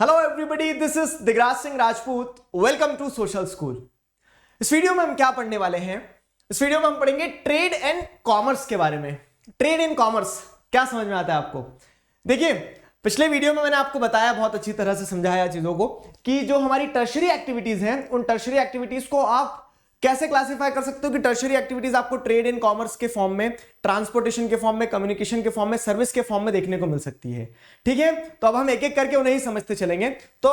Hello everybody, this is Digraj Singh Rajput. Welcome to social school. इस video में हम क्या पढ़ने वाले हैं? इस वीडियो में हम पढ़ेंगे ट्रेड एंड कॉमर्स के बारे में। ट्रेड एंड कॉमर्स क्या समझ में आता है आपको? देखिए, पिछले वीडियो में मैंने आपको बताया, बहुत अच्छी तरह से समझाया चीजों को कि जो हमारी टर्शरी एक्टिविटीज हैं, उन टर्शरी एक्टिविटीज को आप कैसे क्लासिफाई कर सकते हो कि टर्शरी एक्टिविटीज आपको ट्रेड एंड कॉमर्स के फॉर्म में, ट्रांसपोर्टेशन के फॉर्म में, कम्युनिकेशन के फॉर्म में, सर्विस के फॉर्म में देखने को मिल सकती है। ठीक है, तो अब हम एक एक करके उन्हें ही समझते चलेंगे। तो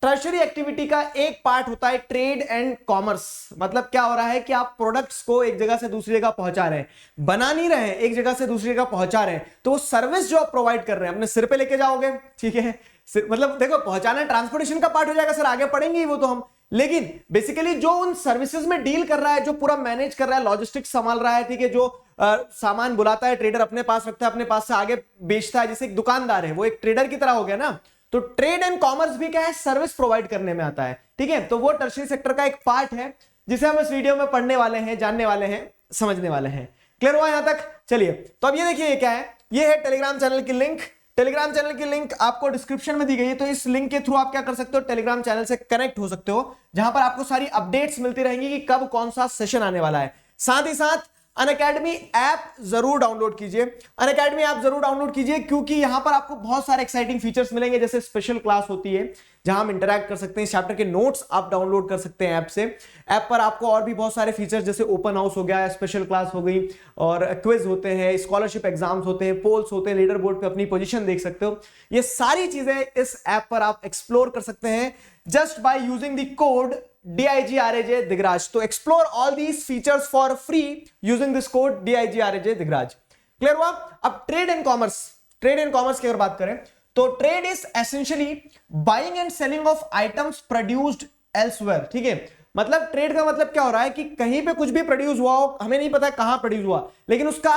टर्शरी एक्टिविटी का एक पार्ट होता है ट्रेड एंड कॉमर्स। मतलब क्या हो रहा है कि आप प्रोडक्ट्स को एक जगह से दूसरी जगह पहुंचा रहे हैं, बना नहीं रहे हैं, एक जगह से दूसरी जगह पहुंचा रहे हैं। तो वो सर्विस जो आप प्रोवाइड कर रहे हैं अपने सिर पे लेके जाओगे। ठीक है, मतलब देखो, पहुंचाना ट्रांसपोर्टेशन का पार्ट हो जाएगा सर, आगे पढ़ेंगे वो तो हम। लेकिन बेसिकली जो उन सर्विसेज में डील कर रहा है, जो पूरा मैनेज कर रहा है, लॉजिस्टिक्स संभाल रहा है, ठीक है, जो सामान बुलाता है, ट्रेडर अपने पास रखता है, अपने पास से आगे बेचता है, जैसे एक दुकानदार है, वो एक ट्रेडर की तरह हो गया ना। तो ट्रेड एंड कॉमर्स भी क्या है, सर्विस प्रोवाइड करने में आता है। ठीक है, तो वो टर्शरी सेक्टर का एक पार्ट है जिसे हम इस वीडियो में पढ़ने वाले हैं, जानने वाले हैं, समझने वाले हैं। क्लियर हुआ यहां तक? चलिए, तो अब ये देखिए, ये क्या है? ये है टेलीग्राम चैनल की लिंक। टेलीग्राम चैनल की लिंक आपको डिस्क्रिप्शन में दी गई है। तो इस लिंक के थ्रू आप क्या कर सकते हो, टेलीग्राम चैनल से कनेक्ट हो सकते हो, जहां पर आपको सारी अपडेट्स मिलती रहेंगी कि कब कौन सा सेशन आने वाला है। साथ ही साथ अनअकैडमी ऐप जरूर डाउनलोड कीजिए। अनअकैडमी ऐप जरूर डाउनलोड कीजिए, क्योंकि यहां पर आपको बहुत सारे एक्साइटिंग फीचर्स मिलेंगे। जैसे स्पेशल क्लास होती है जहां हम इंटरैक्ट कर सकते हैं, इस चैप्टर के नोट्स आप डाउनलोड कर सकते हैं ऐप से। ऐप पर आपको और भी बहुत सारे फीचर्स, जैसे ओपन हाउस हो गया, स्पेशल क्लास हो गई, और क्विज होते हैं, स्कॉलरशिप एग्जाम्स होते हैं, पोल्स होते हैं, लीडर बोर्ड पे अपनी पोजीशन देख सकते हो। ये सारी चीजें इस ऐप पर आप एक्सप्लोर कर सकते हैं just by using the code DIGRAJ Digraj। तो explore all these features for free using this code DIGRAJ Digraj। Clear हुआ? अब trade and commerce, trade and commerce की अगर बात करें तो trade is essentially buying and selling of items produced elsewhere. ठीक है, मतलब ट्रेड का मतलब क्या हो रहा है कि कहीं पे कुछ भी प्रोड्यूस हुआ हो, हमें नहीं पता कहां प्रोड्यूस हुआ, लेकिन उसका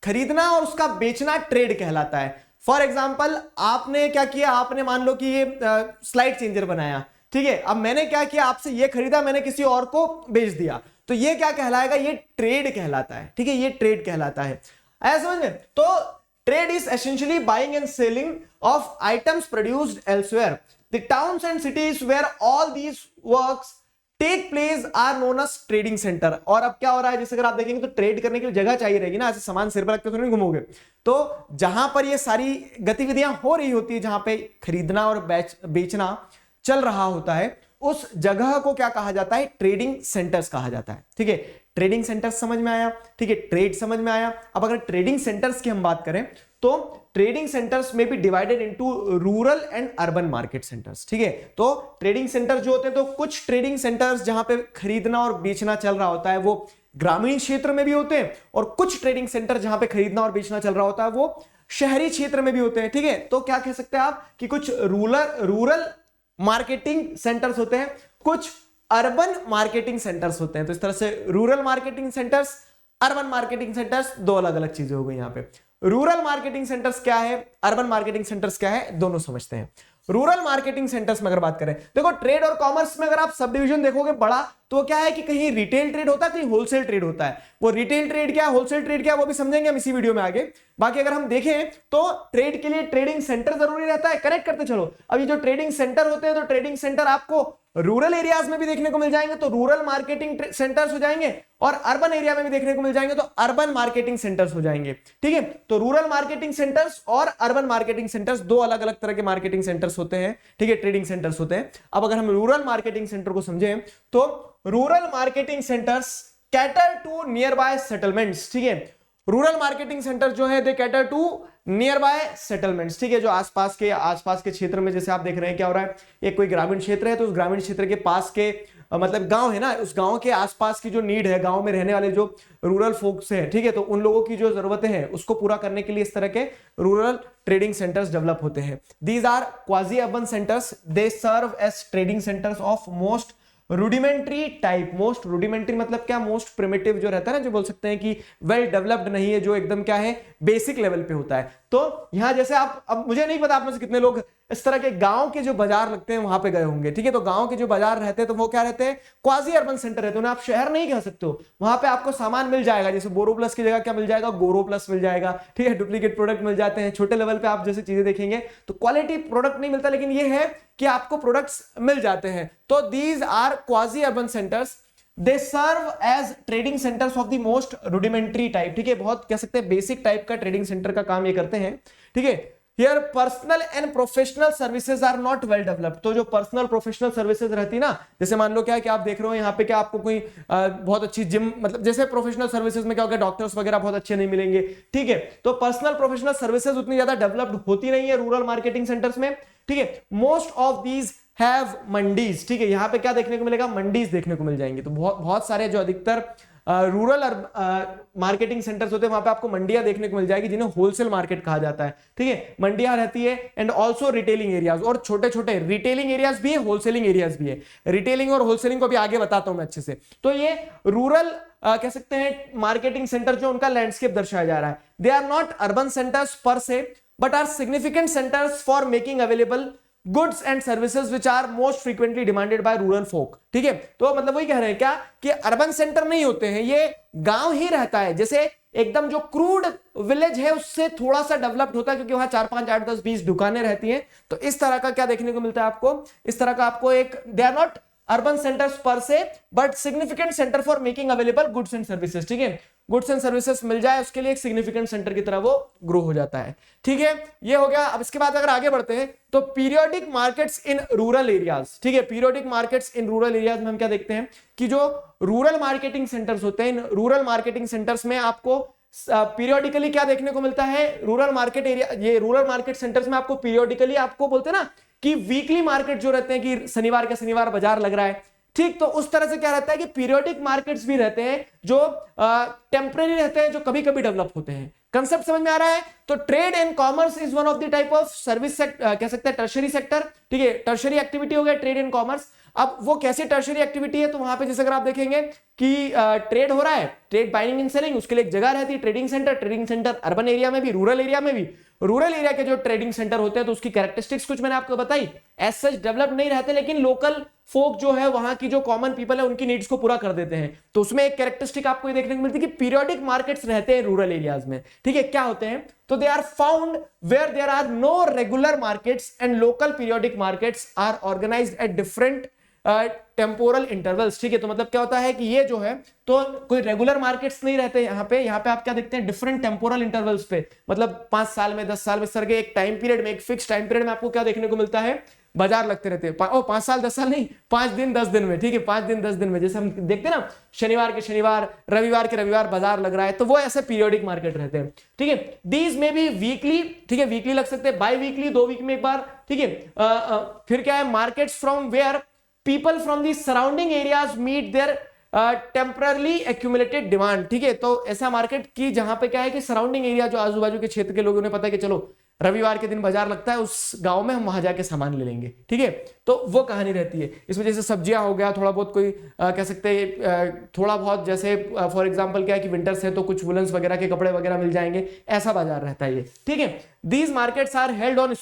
खरीदना और उसका बेचना ट्रेड कहलाता है। फॉर एग्जाम्पल, आपने क्या किया, आपने मान लो कि ये स्लाइड चेंजर बनाया, ठीक है, अब मैंने क्या किया, आपसे ये खरीदा, मैंने किसी और को बेच दिया, तो ये क्या कहलाएगा, ये ट्रेड कहलाता है। ठीक है, ये ट्रेड कहलाता है। ऐसा समझ में? तो trade is essentially buying and selling of items produced elsewhere. The towns and cities where all these works take place are known as trading centre. और अब क्या हो रहा है, जैसे अगर आप देखेंगे तो ट्रेड करने के लिए जगह चाहिए रहेगी ना, ऐसे सामान सिर पर रख के तो नहीं घूमोगे। तो जहां पर ये सारी गतिविधियां हो रही होती है, जहां पे खरीदना और बेचना चल रहा होता है, उस जगह को क्या कहा जाता है, ट्रेडिंग सेंटर्स कहा जाता है। ठीक है, ट्रेडिंग सेंटर्स समझ में आया? ठीक है, ट्रेड समझ में आया। अब अगर ट्रेडिंग सेंटर्स की हम बात करें तो ट्रेडिंग सेंटर्स में भी divided into rural and urban market centres. ठीक है, तो ट्रेडिंग सेंटर जो होते हैं, तो कुछ ट्रेडिंग सेंटर्स जहां पे खरीदना और बेचना चल रहा होता है वो ग्रामीण क्षेत्र में भी होते हैं, और कुछ ट्रेडिंग सेंटर जहां पे खरीदना और बेचना चल रहा होता है वो शहरी क्षेत्र में भी होते हैं। ठीक है, तो क्या कह सकते हैं आप कि कुछ रूरल मार्केटिंग सेंटर्स होते हैं, कुछ अर्बन मार्केटिंग सेंटर्स होते हैं। तो इस तरह से rural marketing centres, urban marketing centres, दो अलग अलग चीजें हो गई यहां पे। रूरल मार्केटिंग सेंटर्स क्या है, अर्बन मार्केटिंग सेंटर्स क्या है, दोनों समझते हैं। रूरल मार्केटिंग सेंटर्स में अगर बात करें, देखो ट्रेड और कॉमर्स में अगर आप सब डिवीजन देखोगे बड़ा, तो क्या है कि कहीं रिटेल ट्रेड होता है, कहीं होलसेल ट्रेड होता है। वो रिटेल ट्रेड क्या है, होलसेल ट्रेड क्या है, वो भी समझेंगे हम इसी वीडियो में आगे। बाकी अगर हम देखें तो ट्रेड के लिए ट्रेडिंग सेंटर जरूरी रहता है। कनेक्ट करते चलो, अब ये जो ट्रेडिंग सेंटर होते हैं, तो ट्रेडिंग सेंटर आपको रूरल एरियाज में भी देखने को मिल जाएंगे, तो रूरल मार्केटिंग सेंटर्स हो जाएंगे, और अर्बन एरिया में भी देखने को मिल जाएंगे, तो अर्बन मार्केटिंग सेंटर्स हो जाएंगे। ठीक है, तो रूरल मार्केटिंग सेंटर्स और अर्बन मार्केटिंग सेंटर्स दो अलग अलग तरह के मार्केटिंग सेंटर्स होते हैं। ठीक है, ट्रेडिंग सेंटर्स होते हैं। अब अगर हम रूरल मार्केटिंग सेंटर को समझें तो rural marketing centres cater to nearby settlements. ठीक है, रूरल मार्केटिंग सेंटर जो है they cater to nearby settlements. ठीक है, जो आसपास के क्षेत्र में, जैसे आप देख रहे हैं क्या हो रहा है, एक कोई ग्रामीण क्षेत्र है, तो उस ग्रामीण क्षेत्र के पास के मतलब गांव है ना, उस गांव के आसपास की जो नीड है, गांव में रहने वाले जो रूरल फोक्स हैं, ठीक है, तो उन लोगों की जो जरूरतें हैं उसको पूरा करने के लिए इस तरह के रूरल ट्रेडिंग सेंटर्स डेवलप होते हैं। These are quasi urban centres, they serve as trading centres of most rudimentary type. Most rudimentary मतलब क्या, मोस्ट प्रिमिटिव जो रहता है ना, जो बोल सकते हैं कि वेल डेवलप्ड नहीं है, जो एकदम क्या है, बेसिक लेवल पे होता है। तो यहाँ जैसे आप, अब मुझे नहीं पता आप में से कितने लोग इस तरह के गांव के जो बाजार लगते हैं वहां पे गए होंगे, ठीक है। तो गांव के जो बाजार रहते हैं तो वो क्या रहते हैं, क्वाजी अर्बन सेंटर रहते हैं, उन्हें आप शहर नहीं कह सकते हो। वहां पे आपको सामान मिल जाएगा, जैसे बोरो प्लस की जगह क्या मिल जाएगा, गोरो प्लस मिल जाएगा, ठीक है। डुप्लीकेट प्रोडक्ट मिल जाते हैं, छोटे लेवल पे आप जैसे चीजें देखेंगे तो क्वालिटी प्रोडक्ट नहीं मिलता, लेकिन ये है कि आपको प्रोडक्ट्स मिल जाते हैं। तो these are quasi urban centres, they serve as trading centres of the most rudimentary type, ठीक है। बहुत कह सकते हैं बेसिक टाइप का ट्रेडिंग सेंटर का काम ये करते हैं, ठीक है। Here personal and professional services are not well developed. तो जो पर्सनल प्रोफेशनल सर्विसेज रहती ना, जैसे मान लो क्या है कि आप देख रहे हो यहाँ पे क्या आपको कोई बहुत अच्छी जिम, मतलब जैसे प्रोफेशनल सर्विसेज में क्या होगा, डॉक्टर्स वगैरह बहुत अच्छे नहीं मिलेंगे, ठीक है। तो पर्सनल प्रोफेशनल सर्विसेज उतनी ज्यादा डेवलप्ड होती नहीं है रूरल मार्केटिंग सेंटर्स में, ठीक है। Most of these have mandis, ठीक है। यहाँ पे क्या देखने को मिलेगा, मंडीज देखने को मिल जाएंगे। तो बहुत सारे जो अधिकतर रूरल मार्केटिंग सेंटर्स होते हैं वहां पे आपको मंडियां देखने को मिल जाएगी, जिन्हें होलसेल मार्केट कहा जाता है, ठीक है। मंडियां रहती है एंड ऑल्सो रिटेलिंग एरियाज, और छोटे छोटे रिटेलिंग एरियाज भी है, होलसेलिंग एरियाज भी है। रिटेलिंग और होलसेलिंग को भी आगे बताता हूं मैं अच्छे से। तो ये रूरल कह सकते हैं मार्केटिंग सेंटर जो उनका लैंडस्केप दर्शाया जा रहा है। They are not urban centres per se but are significant centres for making available goods and services which are most frequently demanded by rural folk, ठीक है। तो मतलब वही कह रहे हैं क्या कि अर्बन सेंटर नहीं होते हैं, ये गांव ही रहता है, जैसे एकदम जो क्रूड विलेज है उससे थोड़ा सा डेवलप्ड होता है, क्योंकि वहां 4 5 8 10 20 दुकानें रहती हैं। तो इस तरह का क्या देखने को मिलता है आपको, इस तरह का आपको एक, they are not urban centres per se but significant centre for making available goods and services, ठीक है। गुड्स एंड सर्विसेज मिल जाए उसके लिए एक सिग्निफिकेंट सेंटर की तरह वो ग्रो हो जाता है, ठीक है। ये हो गया। अब इसके बाद अगर आगे बढ़ते हैं तो periodic markets in rural areas, ठीक है। Periodic markets in rural areas में हम क्या देखते हैं कि जो रूरल मार्केटिंग सेंटर्स होते हैं, इन रूरल मार्केटिंग सेंटर्स में आपको पीरियोडिकली क्या देखने को मिलता है, रूरल मार्केट एरिया, ये रूरल मार्केट सेंटर्स में आपको पीरियोडिकली, आपको बोलते हैं ना कि वीकली मार्केट जो रहते हैं कि शनिवार के शनिवार बाजार लग रहा है, ठीक। तो उस तरह से क्या रहता है कि पीरियोडिक मार्केट्स भी रहते हैं जो टेम्परेरी रहते हैं, जो कभी कभी डेवलप होते हैं। कंसेप्ट समझ में आ रहा है। तो trade and commerce is one of the type of service कह सकते हैं टर्शरी सेक्टर, ठीक है। टर्शरी एक्टिविटी हो गया ट्रेड एंड कॉमर्स। अब वो कैसी टर्शरी एक्टिविटी है, तो वहां पे जैसे अगर आप देखेंगे कि ट्रेड हो रहा है, ट्रेड बाइंग एंड सेलिंग, उसके लिए एक जगह रहती है trading centre. Trading centre urban area में भी, रूरल एरिया में भी। रूरल एरिया के जो ट्रेडिंग सेंटर होते हैं तो उसकी कैरेक्टरिस्टिक्स कुछ मैंने आपको बताई, एज सच डेवलप नहीं रहते, लेकिन लोकल फोक जो है, वहां की जो कॉमन पीपल है, उनकी नीड्स को पूरा कर देते हैं। तो उसमें एक कैरेक्टरिस्टिक आपको ये देखने को मिलती है कि पीरियोडिक मार्केट्स रहते हैं रूरल एरियाज में, ठीक है। क्या होते हैं, तो they are found where there are no regular markets and local periodic markets are organised at different temporal intervals, ठीक है। तो मतलब क्या होता है कि ये जो है तो कोई रेगुलर मार्केट्स नहीं रहते यहाँ पे आप क्या देखते हैं, डिफरेंट टेम्पोरल इंटरवल्स पे, मतलब 5 साल में 10 साल में, सर के एक टाइम पीरियड में, एक फिक्स टाइम पीरियड में आपको क्या देखने को मिलता है, बाजार लगते रहते हैं। 5 साल 10 साल नहीं, 5 दिन 10 दिन में, ठीक है। 5 दिन 10 दिन में, जैसे हम देखते हैं ना शनिवार के शनिवार, रविवार के रविवार बाजार लग रहा है, तो वो ऐसे पीरियोडिक मार्केट रहते हैं, ठीक है। दीज में भी वीकली, ठीक है, वीकली लग सकते हैं, बाई वीकली 2 वीक में एक बार, ठीक है। फिर क्या है, markets from where people from the surrounding areas meet their temporarily accumulated demand, ठीक है। तो ऐसा मार्केट की जहां पे क्या है कि सराउंडिंग एरिया, जो आजू बाजू के क्षेत्र के लोगों ने पता है कि चलो रविवार के दिन बाजार लगता है, उस गांव में हम वहां जाके सामान ले लेंगे, ठीक है। तो वो कहानी रहती है इसमें। जैसे सब्जियां हो गया, थोड़ा बहुत कोई कह सकते हैं थोड़ा बहुत, जैसे फॉर एग्जांपल क्या है कि विंटर्स है तो कुछ वुलन्स वगैरह के कपड़े वगैरह मिल जाएंगे, ऐसा बाजार रहता है ये, ठीक है। These markets are held on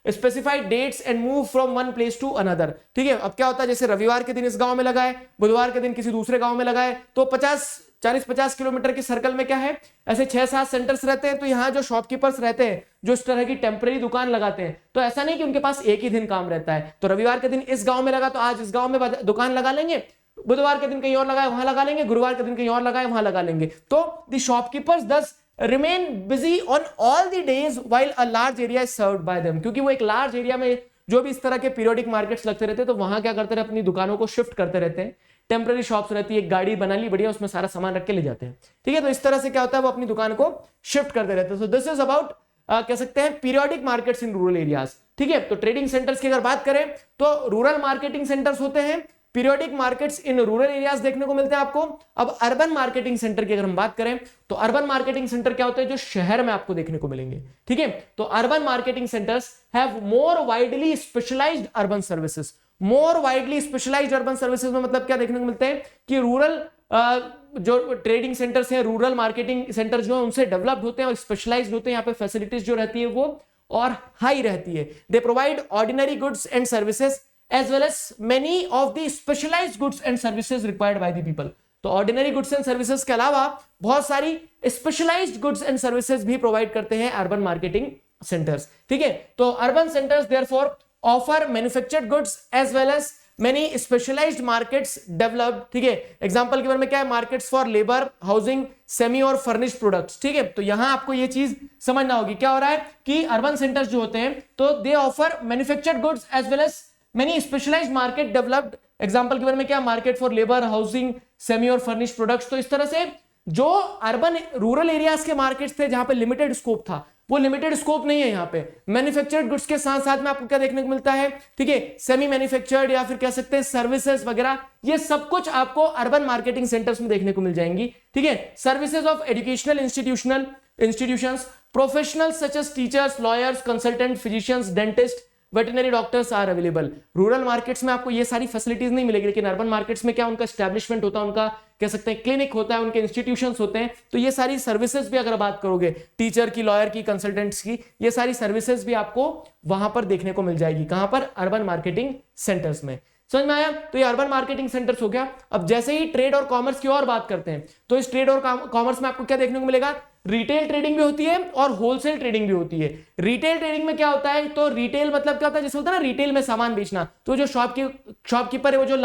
specified dates and move from one place to another, ठीक है। अब क्या होता है, जैसे रविवार के दिन इस गांव में लगा है, बुधवार के दिन किसी दूसरे गांव में लगा है, तो 40-50 किलोमीटर के सर्कल में क्या है, ऐसे 6-7 सेंटर्स रहते हैं। तो यहाँ जो शॉपकीपर्स रहते हैं, जो इस तरह की टेम्परेरी दुकान लगाते हैं, तो ऐसा नहीं कि उनके पास एक ही दिन काम रहता है। तो रविवार के दिन इस गांव में लगा तो आज इस गांव में दुकान लगा लेंगे, बुधवार के दिन कहीं और लगाए वहां लगा लेंगे, गुरुवार के दिन कहीं और लगाए वहां लगा लेंगे। तो द शॉपकीपर्स दस remain busy on all the days while a large area is served by them, क्योंकि वो एक लार्ज एरिया में जो भी इस तरह के पीरियोडिक मार्केट्स लगते रहते हैं, तो वहां क्या करते हैं, अपनी दुकानों को शिफ्ट करते रहते हैं। टेम्पररी शॉप्स रहती है, एक गाड़ी बना ली बढ़िया, उसमें सारा सामान रख के ले जाते हैं, ठीक है। तो इस तरह से क्या होता है, वो अपनी दुकान को शिफ्ट करते रहते हैं। सो दिस इज अबाउट कह सकते हैं periodic markets in rural areas, ठीक है। तो ट्रेडिंग सेंटर्स की अगर बात करें तो रूरल मार्केटिंग सेंटर्स होते हैं, periodic markets in rural areas देखने को मिलते हैं आपको। अब अर्बन मार्केटिंग सेंटर की अगर हम बात करें तो अर्बन मार्केटिंग सेंटर क्या होते हैं, जो शहर में आपको देखने को मिलेंगे, ठीक है। तो urban marketing centres have more widely specialised urban services. More widely specialised urban services में मतलब क्या देखने को मिलते हैं कि रूरल जो ट्रेडिंग सेंटर्स हैं, रूरल मार्केटिंग सेंटर जो है उनसे डेवलप्ड होते हैं और स्पेशलाइज्ड होते हैं। यहाँ पे फैसिलिटीज जो रहती है वो और हाई रहती है। They provide ordinary goods and services as well as many of the specialised goods and services required by the people. तो ऑर्डिनरी गुड्स एंड सर्विसेज के अलावा बहुत सारी स्पेशलाइज्ड गुड्स एंड सर्विसेज भी प्रोवाइड करते हैं अर्बन मार्केटिंग सेंटर्स। ठीक है, तो urban centres therefore offer manufactured goods as well as many specialised markets developed. ठीक है, एग्जांपल के बारे में क्या है, markets for labour, housing, semi और फर्निश्ड प्रोडक्ट्स। ठीक है, तो यहां आपको ये चीज समझना होगी क्या हो रहा है कि अर्बन सेंटर्स जो होते हैं तो they offer manufactured goods as well as many specialised market developed. Example के बारे में क्या, market for labour, housing, semi और फर्निश्ड प्रोडक्ट्स। तो इस तरह से जो अर्बन रूरल एरियाज के मार्केट्स थे जहां पे लिमिटेड स्कोप था, वो लिमिटेड स्कोप नहीं है। यहाँ पे मैन्युफैक्चर्ड गुड्स के साथ साथ में आपको क्या देखने को मिलता है, ठीक है, सेमी मैन्युफैक्चर्ड या फिर कह सकते हैं सर्विसेज वगैरह, ये सब कुछ आपको अर्बन मार्केटिंग सेंटर्स में देखने को मिल जाएंगी। ठीक है, services of educational institutions, professionals such as teachers, lawyers, consultant, physicians, dentist, veterinary doctors are available. Rural markets में आपको ये सारी फैसिलिटीज नहीं मिलेगी, लेकिन अर्बन मार्केट्स में क्या उनका एस्टैब्लिशमेंट होता है, उनका कह सकते हैं क्लिनिक होता है, उनके इंस्टीट्यूशंस होते हैं। तो ये सारी सर्विसेज भी अगर बात करोगे टीचर की, लॉयर की, कंसल्टेंट्स की, ये सारी सर्विसेज भी आपको वहां पर देखने को मिल जाएगी। कहां पर, अर्बन मार्केटिंग सेंटर्स में। समझ में आया? तो ये अर्बन मार्केटिंग सेंटर्स हो गया। अब जैसे ही ट्रेड और कॉमर्स की और बात करते हैं तो इस ट्रेड और कॉमर्स में आपको क्या देखने को मिलेगा, रिटेल ट्रेडिंग भी होती है और होलसेल ट्रेडिंग भी होती है। रिटेल ट्रेडिंग में क्या होता है, तो रिटेल मतलब क्या होता है, जैसे होता है ना रिटेल में सामान बेचना, तो जो शॉपकीपर है, वो जो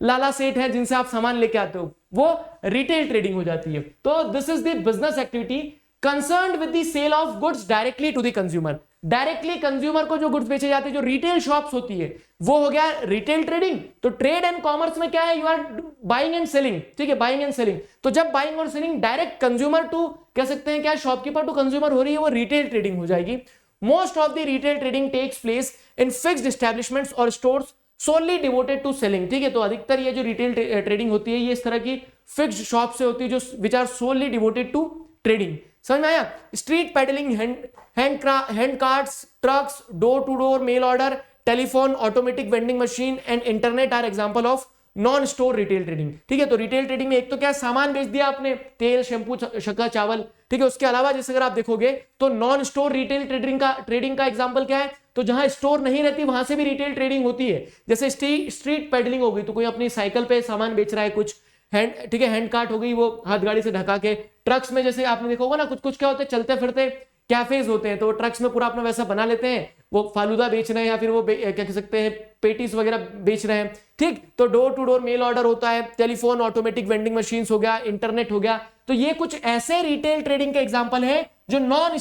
लाला सेठ है जिनसे आप सामान लेके आते हो, वो रिटेल ट्रेडिंग हो जाती है। तो this is the business activity concerned with the sale of goods directly to the consumer. Directly consumer को जो गुड्स बेचे जाते हैं, जो रिटेल शॉप्स होती है, वो हो गया रिटेल ट्रेडिंग। तो ट्रेड एंड कॉमर्स में क्या है, you are buying and selling. ठीक है, बाइंग एंड सेलिंग। तो जब बाइंग और सेलिंग डायरेक्ट कंज्यूमर टू कह सकते हैं क्या, शॉपकीपर टू कंज्यूमर हो रही है, वो रिटेल ट्रेडिंग हो जाएगी। Most of the retail trading takes place in fixed establishments और stores solely devoted to selling. ठीक है, तो अधिकतर ये जो रिटेल ट्रेडिंग होती है, ये इस तरह की फिक्स्ड शॉप से होती है जो which are solely devoted to trading. समझ में आया? Street peddling, hand carts, trucks, door to door mail order, telephone, automatic vending machine and internet are example of non store retail trading. ठीक है, तो रिटेल ट्रेडिंग में एक तो क्या, सामान बेच दिया आपने, तेल, शैंपू, शक्कर, चावल। ठीक है, उसके अलावा जैसे अगर आप देखोगे तो नॉन स्टोर रिटेल ट्रेडिंग का एग्जांपल क्या है, तो जहां स्टोर नहीं रहती वहां से भी रिटेल ट्रेडिंग होती है। जैसे स्ट्रीट पेडलिंग हो गई, तो कोई अपनी साइकिल पे सामान बेच रहा है कुछ, ठीक है, हैंड कार्ट हो गई, वो हाथ गाड़ी से ढका के। ट्रक्स में जैसे आपने देखा होगा ना, कुछ कुछ क्या होते हैं, चलते फिरते कैफेज होते हैं, तो ट्रक्स में पूरा अपना वैसा बना लेते हैं, वो फालूदा बेच रहे हैं या फिर वो क्या कह सकते हैं, पेटीज वगैरह बेच रहे हैं। ठीक, तो door to door mail order होता है, टेलीफोन, ऑटोमेटिक वेंडिंग मशीन हो गया, इंटरनेट हो गया। तो ये कुछ ऐसे रिटेल ट्रेडिंग के एग्जाम्पल है जो नॉन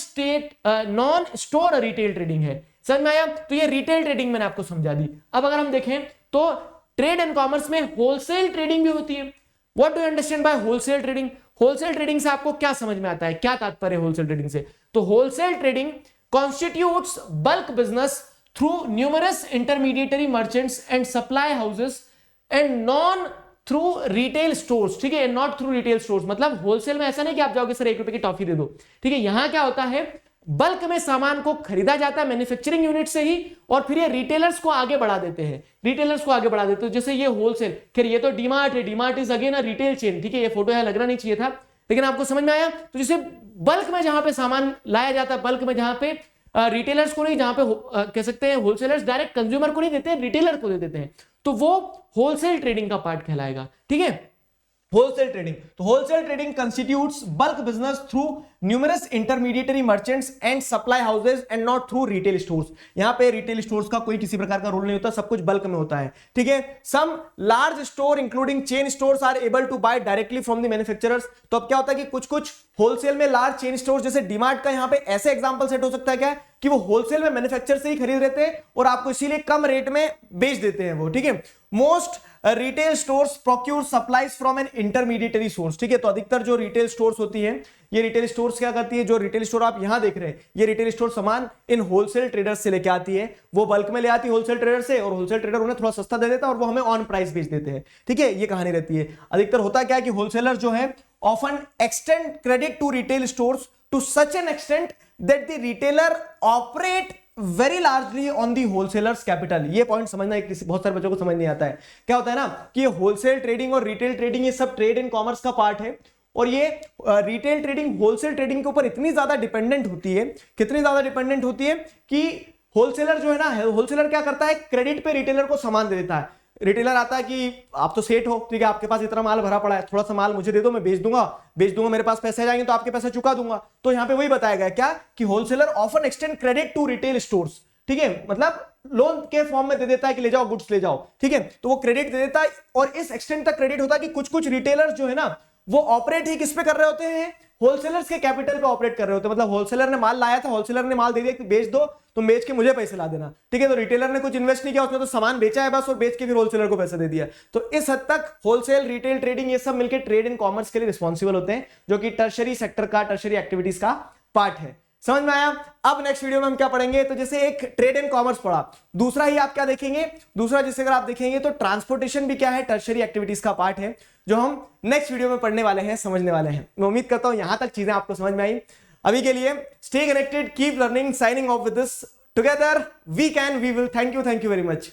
स्टोर रिटेल ट्रेडिंग है। समझ में आया? तो ये रिटेल ट्रेडिंग मैंने आपको समझा दी। अब अगर हम देखें तो ट्रेड एंड कॉमर्स में होलसेल ट्रेडिंग भी होती है। What do you understand by wholesale trading? Wholesale trading से आपको क्या समझ में आता है, क्या तात्पर्य होलसेल ट्रेडिंग से? तो wholesale trading constitutes bulk business through numerous intermediary merchants and supply houses and non through retail stores। ठीक है, not through retail stores मतलब होलसेल में ऐसा नहीं कि आप जाओगे सर 1 रुपए की टॉफी दे दो। ठीक है, यहां क्या होता है, बल्क में सामान को खरीदा जाता है मैन्युफैक्चरिंग यूनिट से ही, और फिर ये रिटेलर्स को आगे बढ़ा देते हैं, जैसे ये होलसेल। फिर ये तो डीमार्ट है, DMart is again a retail chain. ठीक है, ये फोटो यहां लगना नहीं चाहिए था, लेकिन आपको समझ में आया? तो जैसे बल्क में जहां पे सामान लाया जाता है, बल्क में जहां पे रिटेलर्स को नहीं, जहां पे कह सकते हैं होलसेलर्स डायरेक्ट कंज्यूमर को नहीं देते हैं, रिटेलर को दे देते हैं, तो वो होलसेल ट्रेडिंग का पार्ट कहलाएगा। ठीक है, होलसेल ट्रेडिंग। तो wholesale trading constitutes bulk business through numerous intermediary merchants and supply houses and not through retail stores. यहां पे रिटेल स्टोर्स का कोई किसी प्रकार का रोल नहीं होता, सब कुछ बल्क में होता है। ठीक है, some large store including chain stores are able to buy directly from the manufacturers. तो अब क्या होता है कि कुछ कुछ होलसेल में लार्ज चेन स्टोर जैसे डीमार्ट का यहां पे ऐसे एग्जांपल सेट हो सकता है क्या, कि वो होलसेल में मैन्युफैक्चर से ही खरीद लेते हैं और आपको इसीलिए कम रेट में बेच देते हैं वो। ठीक है, most retail stores procure supplies from an intermediary source. ठीक है, तो अधिकतर जो रिटेल स्टोर्स होती है, ये रिटेल स्टोर्स क्या करती है, जो रिटेल स्टोर आप यहां देख रहे हैं, ये रिटेल स्टोर सामान इन होलसेल ट्रेडर्स से लेके आती है, वो बल्क में ले आती है होलसेल ट्रेडर से, और होलसेल ट्रेडर उन्हें थोड़ा सस्ता दे देता है और वो हमें ऑन प्राइस बेच देते हैं। ठीक है, ये कहानी रहती है। अधिकतर होता क्या है कि होलसेलर जो है often extend credit to retail stores to such an extent that the retailer operate very largely on the wholesaler's capital. ये पॉइंट समझना बहुत सारे बच्चों को समझ नहीं आता है। क्या होता है ना कि होलसेल ट्रेडिंग और रिटेल ट्रेडिंग ये सब ट्रेड एंड कॉमर्स का पार्ट है, और ये रिटेल ट्रेडिंग होलसेल ट्रेडिंग के ऊपर इतनी ज्यादा डिपेंडेंट होती है, कितनी ज्यादा डिपेंडेंट होती है कि होलसेलर जो है ना, होलसेलर क्या करता है, क्रेडिट पे रिटेलर को सामान दे देता है। रिटेलर आता है कि आप तो सेठ हो, ठीक है, आपके पास इतना माल भरा पड़ा है, थोड़ा सा माल मुझे दे दो, मैं बेच दूंगा, मेरे पास पैसे आ जाएंगे तो आपके पैसे चुका दूंगा। तो यहाँ पे वही बताया गया क्या कि wholesaler often extend credit to retail stores, ठीक है, मतलब लोन के फॉर्म में दे देता है कि ले जाओ गुड्स ले जाओ, ठीक है, तो वो क्रेडिट दे देता है। और इस एक्सटेंड तक क्रेडिट होता है कि कुछ कुछ रिटेलर जो है ना वो ऑपरेट ही किस पे कर रहे होते हैं, होलसेलर्स के कैपिटल पे ऑपरेट कर रहे होते हैं। मतलब होलसेलर ने माल लाया था, होलसेलर ने माल दे दिया कि बेच दो, तुम बेच के मुझे पैसे ला देना, ठीक है, तो रिटेलर ने कुछ इन्वेस्ट नहीं किया उसमें, तो सामान बेचा है बस और बेच के फिर होलसेलर को पैसे दे दिया। तो इस हद तक होलसेल, रिटेल, ट्रेडिंग ये सब मिलकर ट्रेड एंड कॉमर्स के लिए रिस्पॉन्सिबल होते हैं, जो कि टर्शरी सेक्टर का, टर्शरी एक्टिविटीज का पार्ट है। समझ में आया? अब नेक्स्ट वीडियो में हम क्या पढ़ेंगे, तो जैसे एक ट्रेड एंड कॉमर्स पढ़ा, दूसरा ही आप क्या देखेंगे, दूसरा जिसे अगर आप देखेंगे तो ट्रांसपोर्टेशन भी क्या है, टर्शरी एक्टिविटीज का पार्ट है, जो हम नेक्स्ट वीडियो में पढ़ने वाले हैं, समझने वाले हैं। मैं उम्मीद करता हूं यहां तक चीजें आपको समझ में आई। अभी के लिए stay connected, keep learning, signing off with this, together we can, we will. Thank you very much.